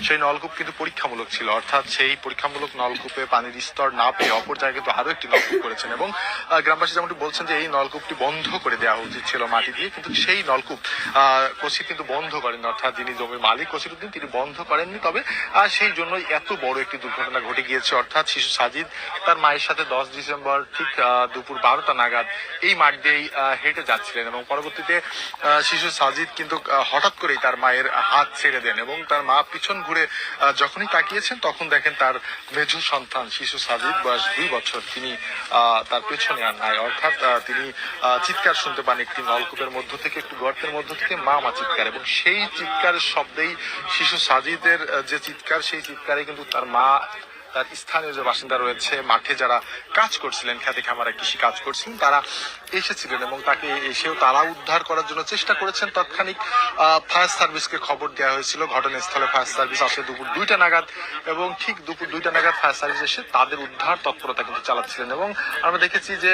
সেই নলকূপ কিন্তু পরীক্ষামূলক ছিল, অর্থাৎ সেই পরীক্ষামূলক নলকূপে পানির স্তর না পেয়ে অপর জায়গায় কিন্তু আরো একটি নলকূপ করেছেন এবং গ্রামবাসী যেমনটি বলছেন যে এই নলকূপটি বন্ধ করে দেওয়া উচিত ছিল মাটি দিয়ে, কিন্তু সেই নলকূপ কসির কিন্তু বন্ধ করেন, অর্থাৎ যিনি জমির মালিক কসিরউদ্দিন তিনি বন্ধ করেননি। তবে সেই জন্যই এত বড় একটি দুর্ঘটনা ঘটে গিয়েছে, অর্থাৎ শিশু সাজিদ তার মায়ের সাথে 10 ডিসেম্বর ঠিক দুপুর 12টা নাগাদ এই মাঠ দিয়েই হেঁটে যাচ্ছিলেন এবং পরবর্তীতে শিশু সাজিদ কিন্তু হঠাৎ করেই তার মায়ের হাত ছেড়ে দেন এবং তার মা পিছন ঘুরে যখনই তাকিয়েছেন তখন দেখেন তার মেজ সন্তান শিশু সাজিদ বয়স 2 বছর তিনি তার পেছনে আর নাই, অর্থাৎ তিনি চিৎকার শুনতে পান একটি নলকূপের মধ্য থেকে, একটি গর্তের মধ্য থেকে মা মা চিৎকার, এবং সেই চিৎকারের শব্দেই শিশু সাজিদের যে চিৎকার সেই চিৎকারে কিন্তু তার মা তার স্থানীয় যে বাসিন্দা রয়েছে, মাঠে যারা কাজ করছিলেন, খেতে খামারে কৃষি কাজ করছিলেন, তারা এসেছিলেন এবং তাকে এসেও তারা উদ্ধার করার জন্য চেষ্টা করেছেন। তৎক্ষণিক ফায়ার সার্ভিসকে খবর দেওয়া হয়েছিল, ঘটনাস্থলে ফায়ার সার্ভিস আসে দুপুর 2টা নাগাদ এবং ঠিক দুপুর 2টা নাগাদ ফায়ার সার্ভিস এসে তাদের উদ্ধার তৎপরতা কিন্তু চালাচ্ছিলেন এবং আমরা দেখেছি যে